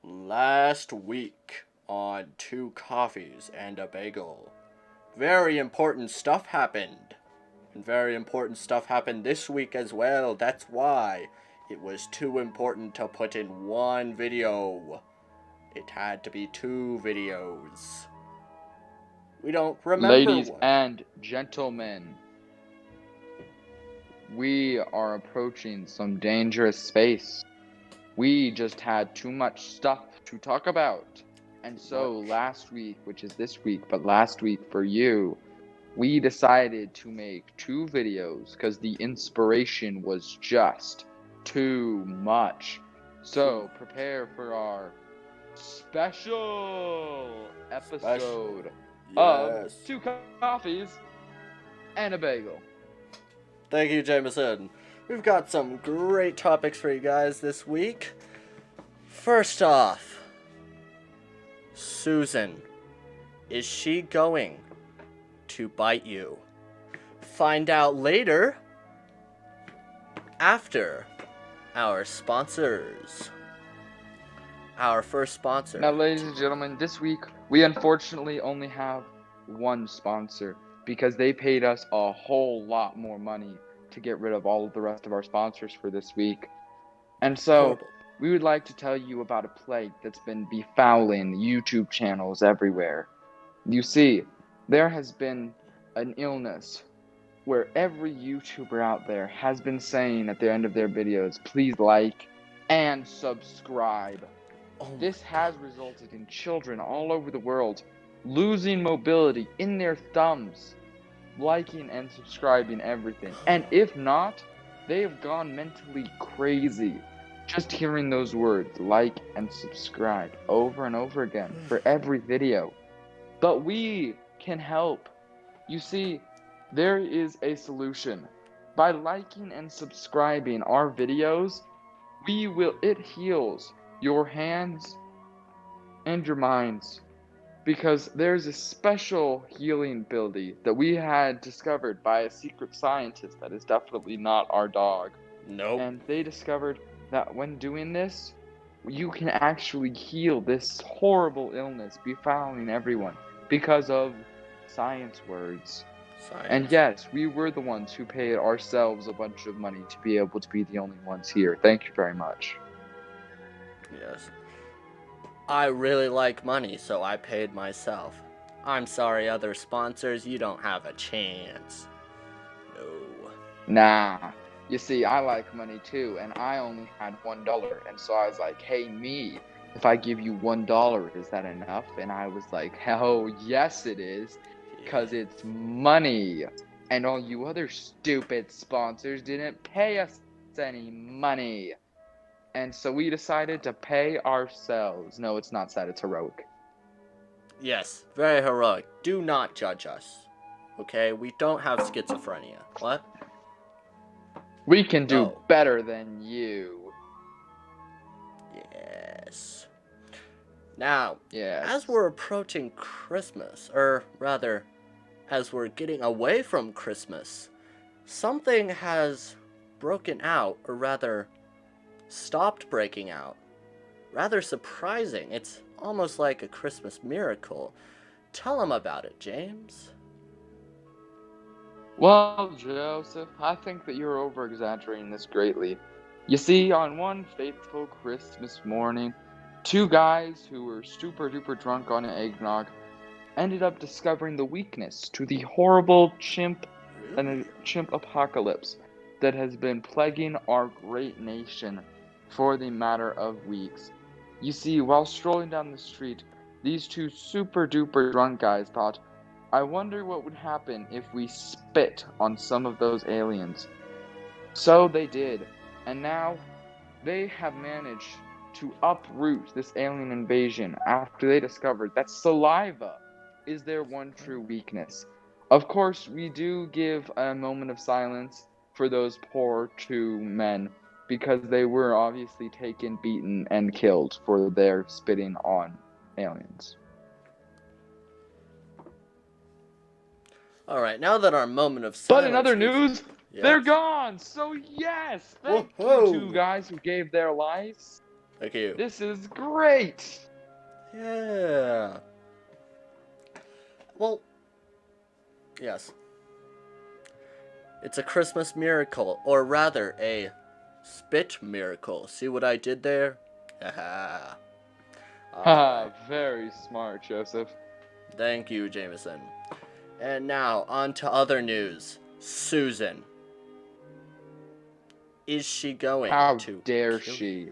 Last week on Two Coffees and a Bagel, very important stuff happened. And very important stuff happened this week as well. That's why it was too important to put in one video. It had to be two videos. We don't remember Ladies one. and gentlemen, we are approaching some dangerous space. We just had too much stuff to talk about. And so last week, which is this week, but last week for you, we decided to make two videos because the inspiration was just too much. So prepare for our special episode of Yes. Two Coffees and a Bagel. Thank you, Jameson. We've got some great topics for you guys this week. First off, Susan. Is she going to bite you? Find out later after our sponsors. Our first sponsor. Now, ladies and gentlemen, this week we unfortunately only have one sponsor because they paid us a whole lot more money to get rid of all of the rest of our sponsors for this week. And so Horrible. we would like to tell you about a plague that's been befouling YouTube channels everywhere. You see, there has been an illness where every YouTuber out there has been saying at the end of their videos, please like and subscribe. This has resulted in children all over the world losing mobility in their thumbs, liking and subscribing everything. And if not, they have gone mentally crazy just hearing those words, like and subscribe, over and over again for every video. But we can help. You see, there is a solution. By liking and subscribing our videos, it heals your hands and your minds, because there's a special healing ability that we had discovered by a secret scientist that is definitely not our dog. Nope. And they discovered that when doing this, you can actually heal this horrible illness befouling everyone because of science words. Science. And yes, we were the ones who paid ourselves a bunch of money to be able to be the only ones here. Thank you very much. Yes. I really like money, so I paid myself. I'm sorry, other sponsors, you don't have a chance. No. Nah. You see, I like money too, and I only had $1, and so I was like, hey, me, if I give you $1, is that enough? And I was like, oh, yes, it is, because it's money. And all you other stupid sponsors didn't pay us any money. And so we decided to pay ourselves. No, it's not sad, it's heroic. Yes, very heroic. Do not judge us. Okay? We don't have schizophrenia. What? We can do No. better than you. Yes. Now, Yes. as we're approaching Christmas, or rather, as we're getting away from Christmas, something has broken out, or rather, stopped breaking out. Rather surprising. It's almost like a Christmas miracle. Tell them about it, James. Well, Joseph, I think that you're over-exaggerating this greatly. You see, on one fateful Christmas morning, two guys who were super-duper drunk on eggnog ended up discovering the weakness to the horrible chimp apocalypse that has been plaguing our great nation for the matter of weeks. You see, while strolling down the street, these two super-duper drunk guys thought, I wonder what would happen if we spit on some of those aliens. So they did, and now they have managed to uproot this alien invasion after they discovered that saliva is their one true weakness. Of course, we do give a moment of silence for those poor two men, because they were obviously taken, beaten, and killed for their spitting on aliens. Alright, now that our moment of silence... But in other news, Yes. they're gone! So yes! Thank Whoa. you two guys who gave their lives Thank you. This is great! Yeah. Well, yes. It's a Christmas miracle, or rather, a spit miracle. See what I did there? Haha. Haha, Alright. very smart, Joseph. Thank you, Jameson. And now, on to other news. Susan. Is she going How to dare kill you? she?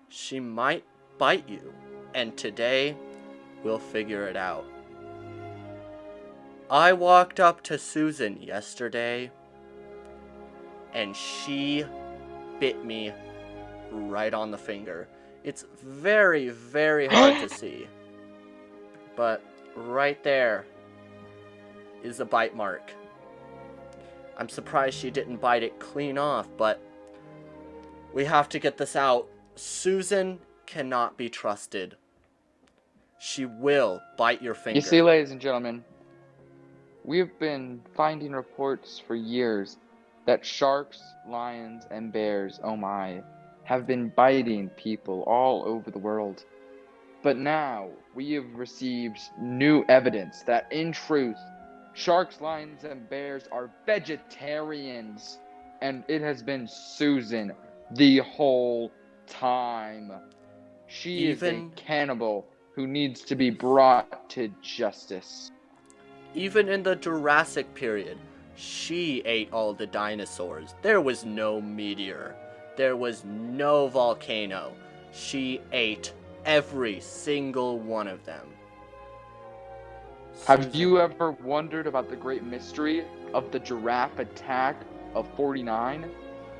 She might bite you. And today, we'll figure it out. I walked up to Susan yesterday, and she bit me right on the finger. It's very, very hard to see. But right there is a bite mark. I'm surprised she didn't bite it clean off, but we have to get this out. Susan cannot be trusted. She will bite your finger. You see, ladies and gentlemen, we've been finding reports for years that sharks, lions, and bears, oh my, have been biting people all over the world. But now we have received new evidence that, in truth, sharks, lions, and bears are vegetarians. And it has been Susan the whole time. She is a cannibal who needs to be brought to justice. Even in the Jurassic period, she ate all the dinosaurs. There was no meteor. There was no volcano. She ate every single one of them. Have you ever wondered about the great mystery of the giraffe attack of 49?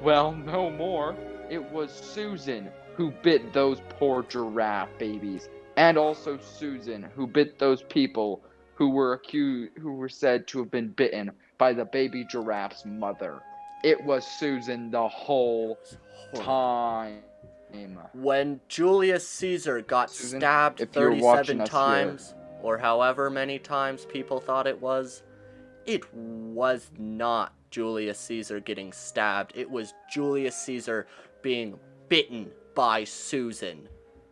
Well, no more. It was Susan who bit those poor giraffe babies, and also Susan who bit those people who were said to have been bitten by the baby giraffe's mother. It was Susan the whole time. When Julius Caesar got Susan, stabbed if you're watching 37 us times, or however many times people thought it was not Julius Caesar getting stabbed. It was Julius Caesar being bitten by Susan.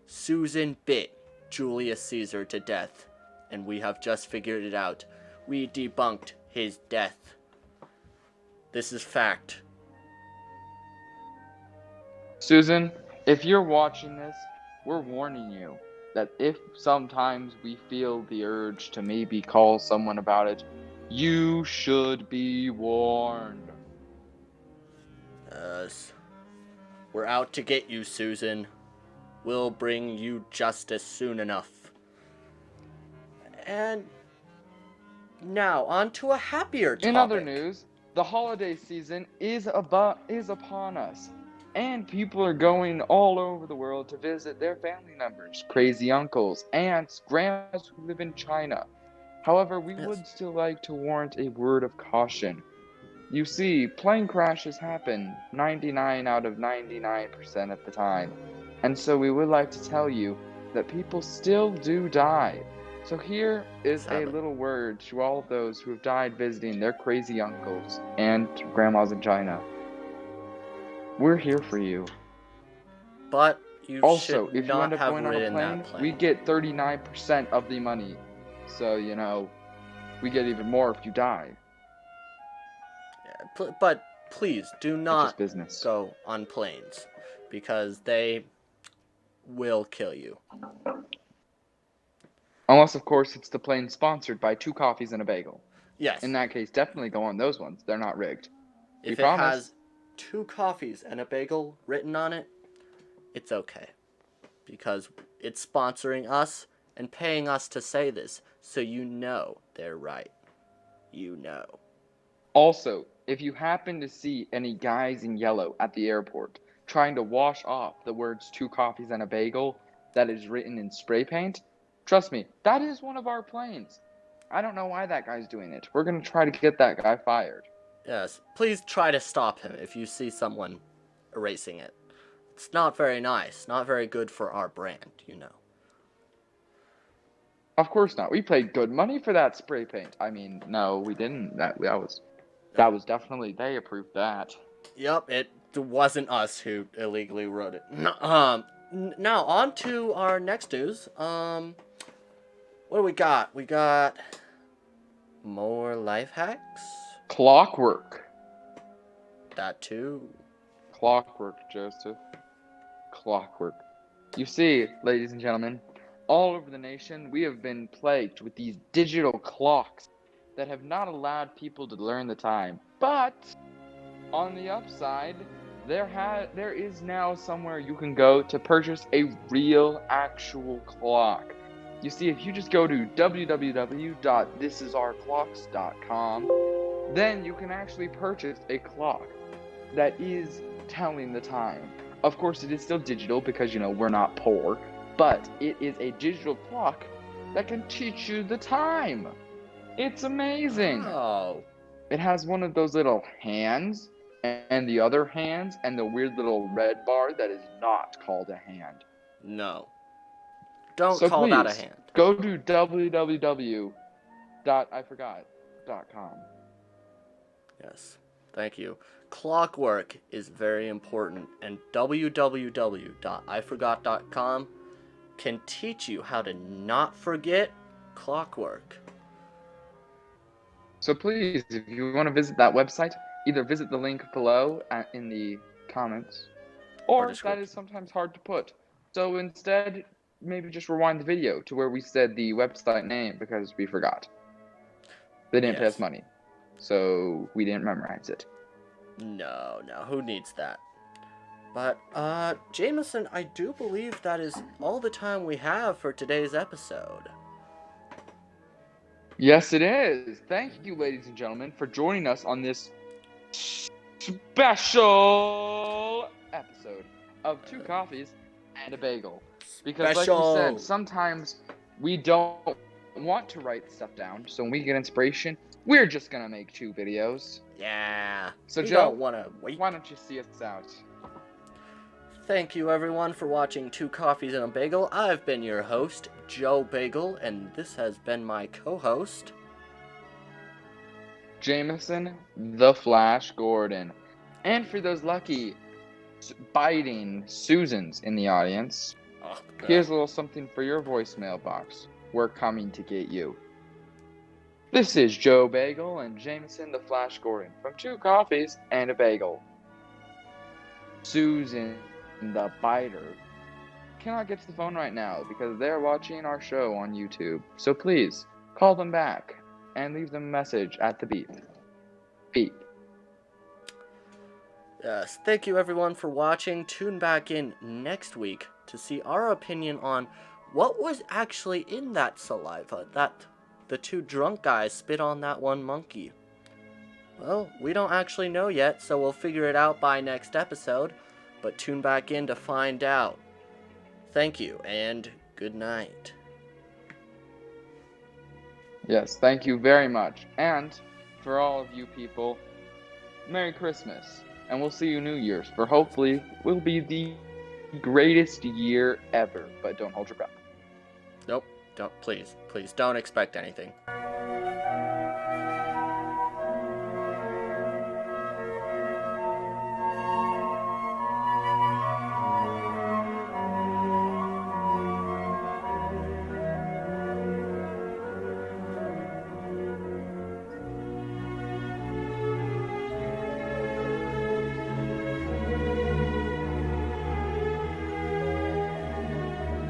Susan bit Julius Caesar to death, and we have just figured it out. We debunked his death. This is fact. Susan, if you're watching this, we're warning you that if sometimes we feel the urge to maybe call someone about it, you should be warned. Yes. We're out to get you, Susan. We'll bring you justice soon enough. And now, on to a happier topic. In other news, the holiday season is upon us, and people are going all over the world to visit their family members, crazy uncles, aunts, grandmas who live in China. However, we would still like to warrant a word of caution. You see, plane crashes happen 99 out of 99% of the time, and so we would like to tell you that people still do die. So here is a little word to all of those who have died visiting their crazy uncles and grandmas in China. We're here for you. But you also, should if you not end up have going on a ridden plane, that plane. we get 39% of the money. So, you know, we get even more if you die. Yeah, but please do not business. go on planes, because they will kill you. Unless, of course, it's the plane sponsored by 2 coffees and a bagel. Yes. In that case, definitely go on those ones. They're not rigged. If it has 2 coffees and a bagel written on it, it's okay. Because it's sponsoring us and paying us to say this, so you know they're right. You know. Also, if you happen to see any guys in yellow at the airport trying to wash off the words 2 coffees and a bagel that is written in spray paint, trust me, that is one of our planes. I don't know why that guy's doing it. We're going to try to get that guy fired. Yes, please try to stop him if you see someone erasing it. It's not very nice, not very good for our brand, you know. Of course not. We paid good money for that spray paint. I mean, no, we didn't. That was definitely, they approved that. Yep, it wasn't us who illegally wrote it. Now on to our next news. What do we got? We got more life hacks. Clockwork. That too. Clockwork, Joseph. Clockwork. You see, ladies and gentlemen, all over the nation, we have been plagued with these digital clocks that have not allowed people to learn the time. But on the upside, there is now somewhere you can go to purchase a real, actual clock. You see, if you just go to www.thisisourclocks.com, then you can actually purchase a clock that is telling the time. Of course, it is still digital because, we're not poor, but it is a digital clock that can teach you the time. It's amazing. Oh. It has one of those little hands and the other hands and the weird little red bar that is not called a hand. No. Don't So call please, that a hand. go to www.iforgot.com. Yes. Thank you. Clockwork is very important, and www.iforgot.com can teach you how to not forget clockwork. So please, if you want to visit that website, either visit the link below in the comments, or that is sometimes hard to put. So instead, maybe just rewind the video to where we said the website name because we forgot. They didn't pay us money, so we didn't memorize it. No, who needs that? But, Jameson, I do believe that is all the time we have for today's episode. Yes, it is. Thank you, ladies and gentlemen, for joining us on this special episode of Two Coffees and a Bagel. Because like we said, sometimes we don't want to write stuff down, so when we get inspiration, we're just gonna make 2 videos. Yeah. So we Joe, don't want to wait. Why don't you see us out? Thank you everyone for watching Two Coffees and a Bagel. I've been your host, Joe Bagel, and this has been my co-host, Jameson the Flash Gordon. And for those lucky biting Susans in the audience, here's a little something for your voicemail box. We're coming to get you. This is Joe Bagel and Jameson the Flash Gordon from Two Coffees and a Bagel. Susan the Biter cannot get to the phone right now because they're watching our show on YouTube. So please, call them back and leave them a message at the beep. Beep. Yes, thank you everyone for watching. Tune back in next week to see our opinion on what was actually in that saliva that the 2 drunk guys spit on that one monkey. Well, we don't actually know yet, so we'll figure it out by next episode, but tune back in to find out. Thank you, and good night. Yes, thank you very much. And for all of you people, Merry Christmas. And we'll see you New Year's, for hopefully will be the greatest year ever. But don't hold your breath. Nope, please don't expect anything.